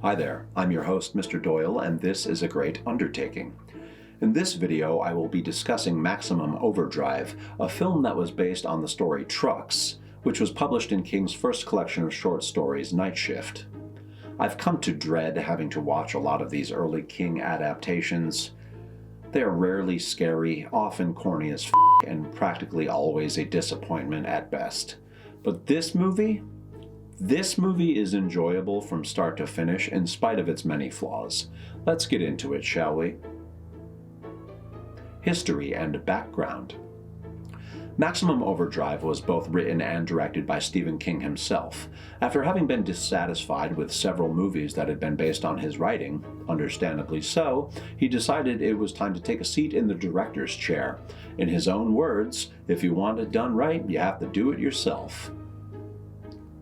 Hi there, I'm your host, Mr. Doyle, and this is a great undertaking. In this video, I will be discussing Maximum Overdrive, a film that was based on the story Trucks, which was published in King's first collection of short stories, Night Shift. I've come to dread having to watch a lot of these early King adaptations. They are rarely scary, often corny as f***, and practically always a disappointment at best. But this movie is enjoyable from start to finish in spite of its many flaws. Let's get into it, shall we? History and background. Maximum Overdrive was both written and directed by Stephen King himself. After having been dissatisfied with several movies that had been based on his writing, understandably so, he decided it was time to take a seat in the director's chair. In his own words, if you want it done right, you have to do it yourself.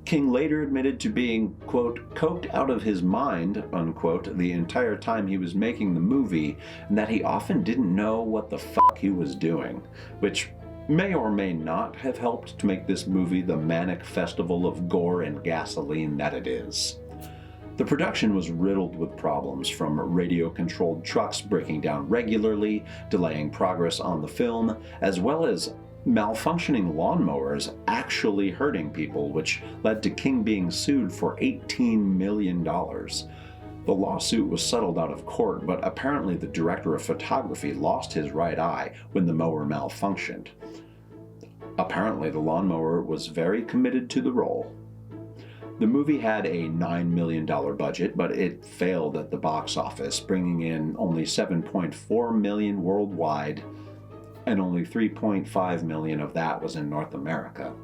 King later admitted to being, quote, coked out of his mind, unquote, the entire time he was making the movie, and that he often didn't know what the fuck he was doing, which may or may not have helped to make this movie the manic festival of gore and gasoline that it is. The production was riddled with problems, from radio-controlled trucks breaking down regularly, delaying progress on the film, as well as malfunctioning lawnmowers actually hurting people, which led to King being sued for $18 million. The lawsuit was settled out of court, but apparently the director of photography lost his right eye when the mower malfunctioned. Apparently the lawnmower was very committed to the role. The movie had a $9 million budget, but it failed at the box office, bringing in only $7.4 million worldwide, and only $3.5 million of that was in North America.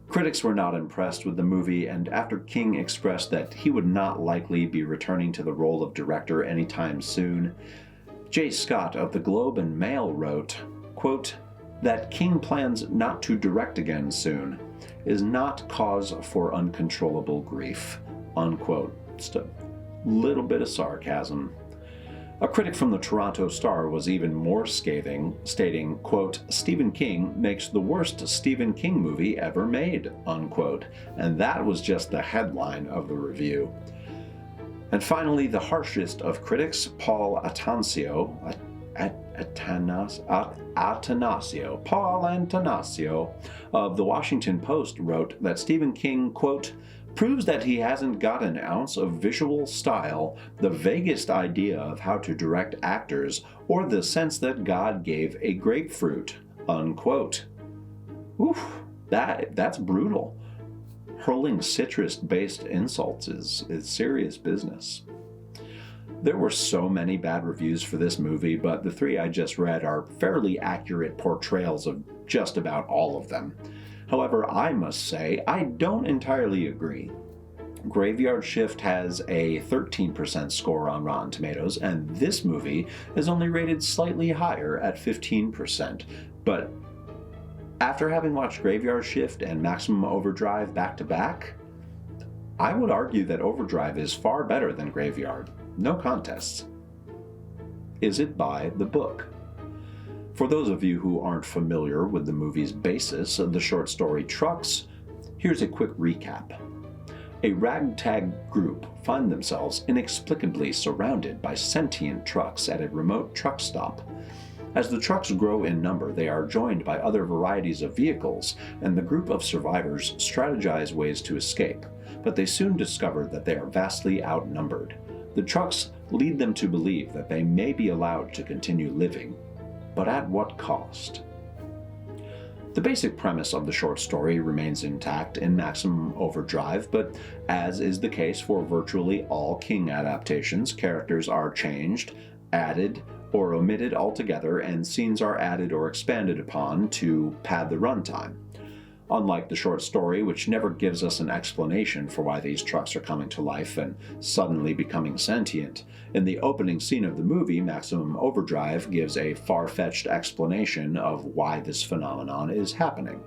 Critics were not impressed with the movie, and after King expressed that he would not likely be returning to the role of director anytime soon, J. Scott of the Globe and Mail wrote, quote, that King plans not to direct again soon is not cause for uncontrollable grief, unquote. Just a little bit of sarcasm. A critic from the Toronto Star was even more scathing, stating, quote, Stephen King makes the worst Stephen King movie ever made, unquote. And that was just the headline of the review. And finally, the harshest of critics, Paul Atanasio of the Washington Post wrote that Stephen King, quote, proves that he hasn't got an ounce of visual style, the vaguest idea of how to direct actors, or the sense that God gave a grapefruit, unquote. Oof, that's brutal. Hurling citrus-based insults is serious business. There were so many bad reviews for this movie, but the three I just read are fairly accurate portrayals of just about all of them. However, I must say, I don't entirely agree. Graveyard Shift has a 13% score on Rotten Tomatoes, and this movie is only rated slightly higher at 15%. But after having watched Graveyard Shift and Maximum Overdrive back to back, I would argue that Overdrive is far better than Graveyard. No contests. Is it by the book? For those of you who aren't familiar with the movie's basis, the short story Trucks, here's a quick recap. A ragtag group find themselves inexplicably surrounded by sentient trucks at a remote truck stop. As the trucks grow in number, they are joined by other varieties of vehicles, and the group of survivors strategize ways to escape, but they soon discover that they are vastly outnumbered. The trucks lead them to believe that they may be allowed to continue living, but at what cost? The basic premise of the short story remains intact in Maximum Overdrive, but as is the case for virtually all King adaptations, characters are changed, added, or omitted altogether, and scenes are added or expanded upon to pad the runtime. Unlike the short story, which never gives us an explanation for why these trucks are coming to life and suddenly becoming sentient, in the opening scene of the movie, Maximum Overdrive gives a far-fetched explanation of why this phenomenon is happening.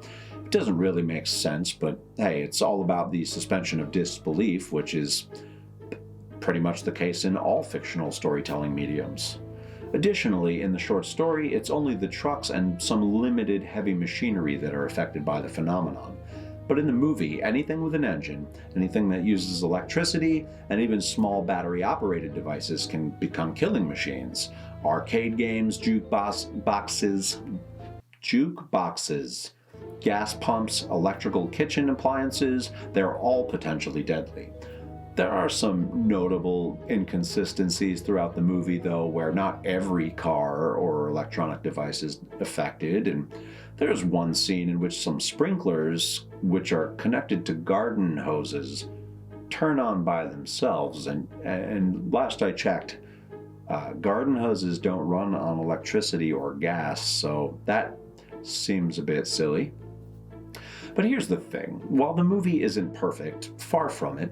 It doesn't really make sense, but hey, it's all about the suspension of disbelief, which is pretty much the case in all fictional storytelling mediums. Additionally, in the short story, it's only the trucks and some limited heavy machinery that are affected by the phenomenon. But in the movie, anything with an engine, anything that uses electricity, and even small battery-operated devices can become killing machines. Arcade games, jukeboxes, gas pumps, electrical kitchen appliances, they're all potentially deadly. There are some notable inconsistencies throughout the movie, though, where not every car or electronic device is affected, and there's one scene in which some sprinklers, which are connected to garden hoses, turn on by themselves, and last I checked, garden hoses don't run on electricity or gas, so that seems a bit silly. But here's the thing, while the movie isn't perfect, far from it,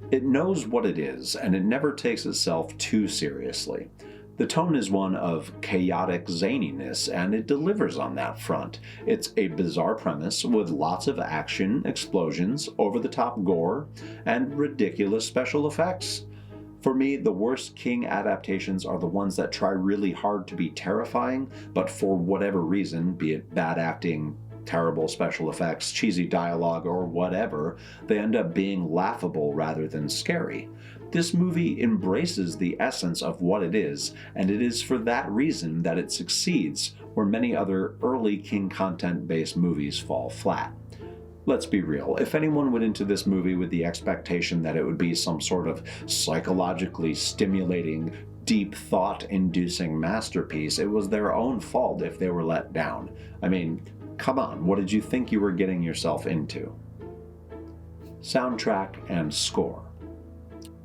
it knows what it is, and it never takes itself too seriously. The tone is one of chaotic zaniness, and it delivers on that front. It's a bizarre premise with lots of action, explosions, over-the-top gore, and ridiculous special effects. For me, the worst King adaptations are the ones that try really hard to be terrifying, but for whatever reason, be it bad acting, terrible special effects, cheesy dialogue, or whatever, they end up being laughable rather than scary. This movie embraces the essence of what it is, and it is for that reason that it succeeds where many other early King content-based movies fall flat. Let's be real, if anyone went into this movie with the expectation that it would be some sort of psychologically stimulating, deep thought-inducing masterpiece, it was their own fault if they were let down. I mean, come on, what did you think you were getting yourself into? Soundtrack and score.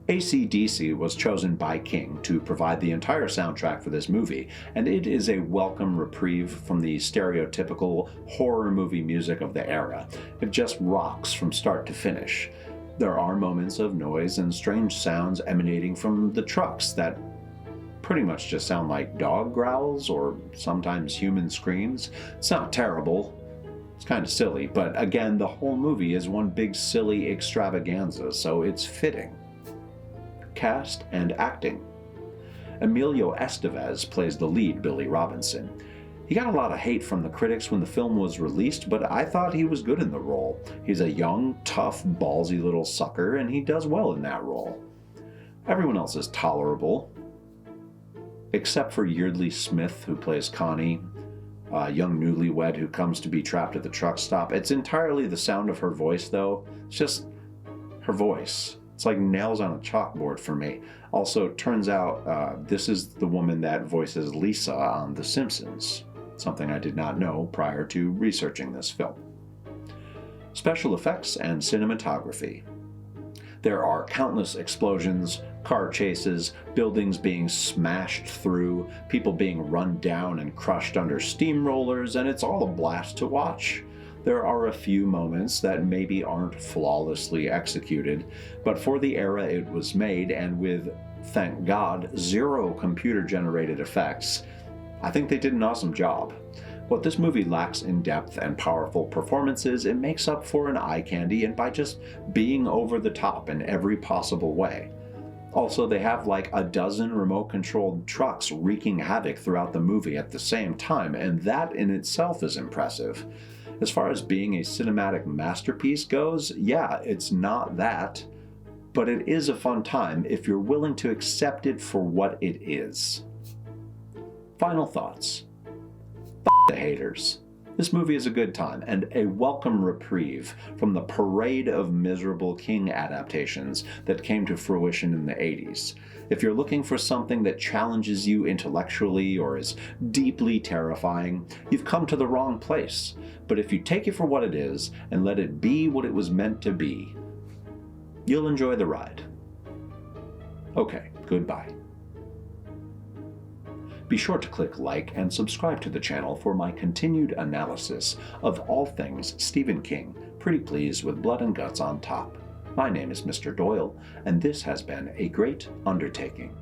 AC/DC was chosen by King to provide the entire soundtrack for this movie, and it is a welcome reprieve from the stereotypical horror movie music of the era. It just rocks from start to finish. There are moments of noise and strange sounds emanating from the trucks that pretty much just sound like dog growls or sometimes human screams. It's not terrible. It's kind of silly, but again, the whole movie is one big silly extravaganza, so it's fitting. Cast and acting. Emilio Estevez plays the lead, Billy Robinson. He got a lot of hate from the critics when the film was released, but I thought he was good in the role. He's a young, tough, ballsy little sucker, and he does well in that role. Everyone else is tolerable, except for Yeardley Smith, who plays Connie, a young newlywed who comes to be trapped at the truck stop. It's entirely the sound of her voice, though. It's just her voice. It's like nails on a chalkboard for me. Also, it turns out this is the woman that voices Lisa on The Simpsons, something I did not know prior to researching this film. Special effects and cinematography. There are countless explosions, car chases, buildings being smashed through, people being run down and crushed under steamrollers, and it's all a blast to watch. There are a few moments that maybe aren't flawlessly executed, but for the era it was made, and with, thank God, zero computer-generated effects, I think they did an awesome job. What this movie lacks in depth and powerful performances, it makes up for in eye candy and by just being over the top in every possible way. Also, they have like a dozen remote-controlled trucks wreaking havoc throughout the movie at the same time, and that in itself is impressive. As far as being a cinematic masterpiece goes, yeah, it's not that, but it is a fun time if you're willing to accept it for what it is. Final thoughts. The haters. This movie is a good time and a welcome reprieve from the parade of miserable King adaptations that came to fruition in the 80s. If you're looking for something that challenges you intellectually or is deeply terrifying, you've come to the wrong place. But if you take it for what it is and let it be what it was meant to be, you'll enjoy the ride. Okay, goodbye. Be sure to click like and subscribe to the channel for my continued analysis of all things Stephen King, pretty please with blood and guts on top. My name is Mr. Doyle, and this has been a great undertaking.